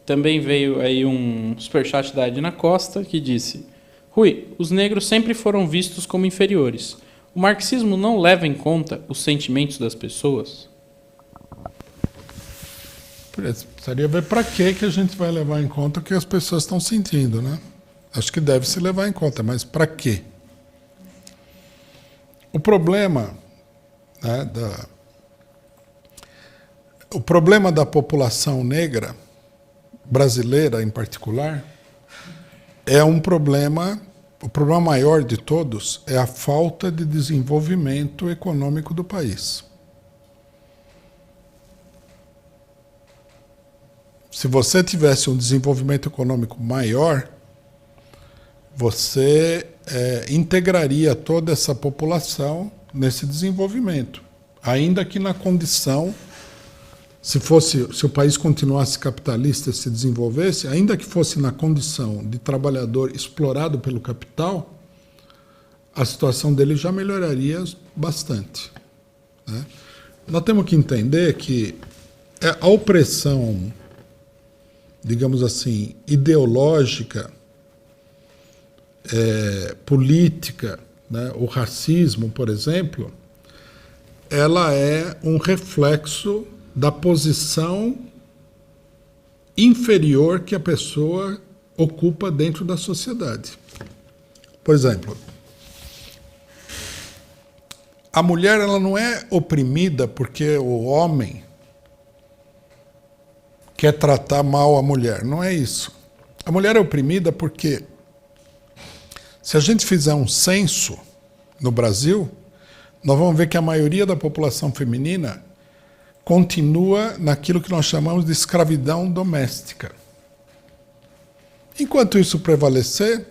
Também veio aí um superchat da Adina Costa, que disse: Rui, os negros sempre foram vistos como inferiores. O marxismo não leva em conta os sentimentos das pessoas? Precisaria ver para que a gente vai levar em conta o que as pessoas estão sentindo, né? Acho que deve se levar em conta, mas para quê? O problema, né, o problema da população negra, brasileira em particular, é um problema, o problema maior de todos é a falta de desenvolvimento econômico do país. Se você tivesse um desenvolvimento econômico maior, você integraria toda essa população nesse desenvolvimento, ainda que na condição, se o país continuasse capitalista e se desenvolvesse, ainda que fosse na condição de trabalhador explorado pelo capital, a situação dele já melhoraria bastante, né? Nós temos que entender que a opressão, digamos assim, ideológica, política, né, o racismo, por exemplo, ela é um reflexo da posição inferior que a pessoa ocupa dentro da sociedade. Por exemplo, a mulher ela não é oprimida porque o homem quer tratar mal a mulher. Não é isso. A mulher é oprimida porque, se a gente fizer um censo no Brasil, nós vamos ver que a maioria da população feminina continua naquilo que nós chamamos de escravidão doméstica. Enquanto isso prevalecer,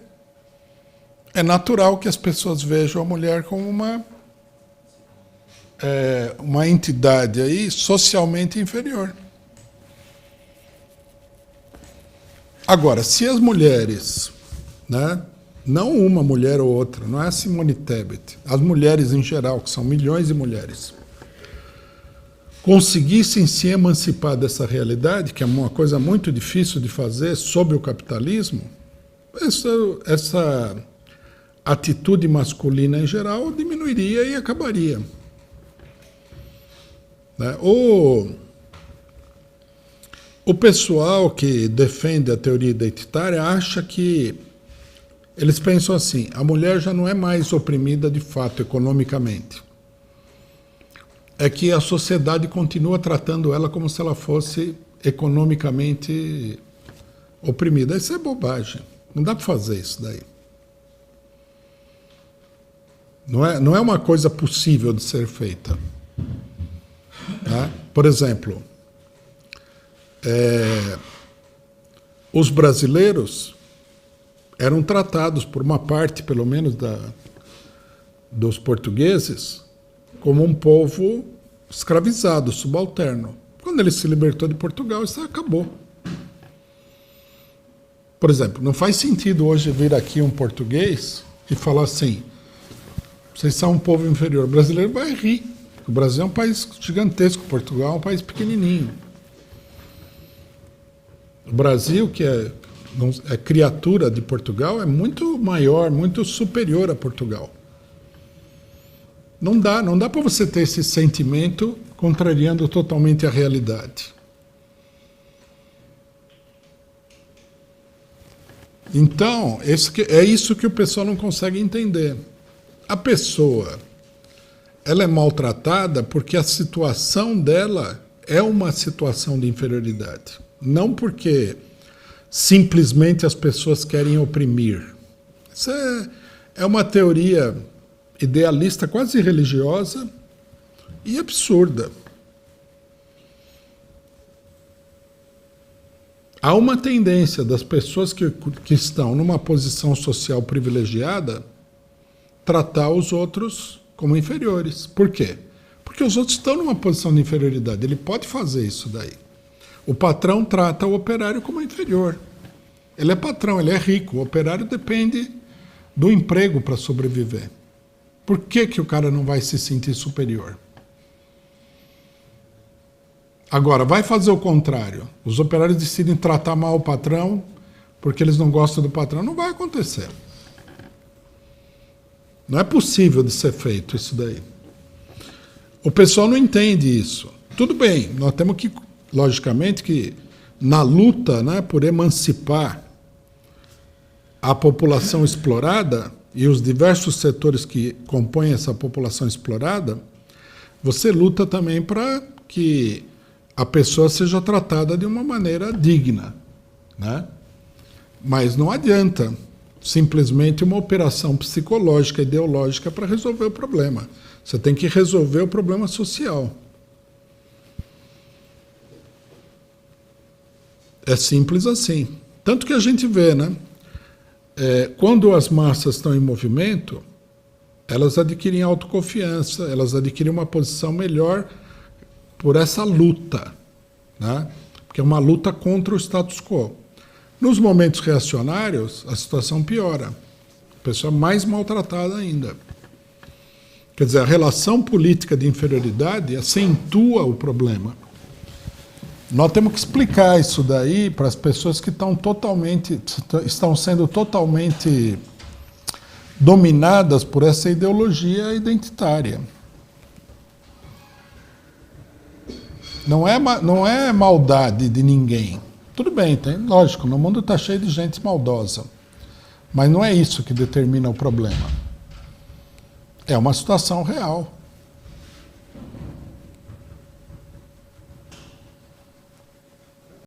é natural que as pessoas vejam a mulher como uma entidade aí socialmente inferior. Agora, se as mulheres, né, não uma mulher ou outra, não é a Simone Tebet, as mulheres em geral, que são milhões de mulheres, conseguissem se emancipar dessa realidade, que é uma coisa muito difícil de fazer sob o capitalismo, essa atitude masculina em geral diminuiria e acabaria, né? O pessoal que defende a teoria identitária acha que eles pensam assim: a mulher já não é mais oprimida de fato economicamente. É que a sociedade continua tratando ela como se ela fosse economicamente oprimida. Isso é bobagem. Não dá para fazer isso daí. Não é uma coisa possível de ser feita. Tá? Por exemplo, os brasileiros eram tratados, por uma parte, pelo menos, dos portugueses, como um povo escravizado, subalterno. Quando ele se libertou de Portugal, isso acabou. Por exemplo, não faz sentido hoje vir aqui um português e falar assim: vocês são um povo inferior. O brasileiro vai rir. O Brasil é um país gigantesco, Portugal é um país pequenininho. O Brasil, que é criatura de Portugal, é muito maior, muito superior a Portugal. Não dá para você ter esse sentimento contrariando totalmente a realidade. Então, é isso que o pessoal não consegue entender. A pessoa, ela é maltratada porque a situação dela é uma situação de inferioridade. Não porque simplesmente as pessoas querem oprimir. Isso é uma teoria idealista, quase religiosa e absurda. Há uma tendência das pessoas que estão numa posição social privilegiada tratar os outros como inferiores. Por quê? Porque os outros estão numa posição de inferioridade. Ele pode fazer isso daí. O patrão trata o operário como inferior. Ele é patrão, ele é rico. O operário depende do emprego para sobreviver. Por que o cara não vai se sentir superior? Agora, vai fazer o contrário. Os operários decidem tratar mal o patrão porque eles não gostam do patrão. Não vai acontecer. Não é possível de ser feito isso daí. O pessoal não entende isso. Tudo bem, nós temos que, logicamente, que na luta, né, por emancipar a população explorada e os diversos setores que compõem essa população explorada, você luta também para que a pessoa seja tratada de uma maneira digna, né? Mas não adianta simplesmente uma operação psicológica, ideológica para resolver o problema. Você tem que resolver o problema social. É simples assim. Tanto que a gente vê, né? Quando as massas estão em movimento, elas adquirem autoconfiança, elas adquirem uma posição melhor por essa luta, né? Porque é uma luta contra o status quo. Nos momentos reacionários, a situação piora. A pessoa é mais maltratada ainda. Quer dizer, a relação política de inferioridade acentua o problema. Nós temos que explicar isso daí para as pessoas que estão sendo totalmente dominadas por essa ideologia identitária. Não é maldade de ninguém. Tudo bem, lógico, no mundo está cheio de gente maldosa. Mas não é isso que determina o problema. É uma situação real.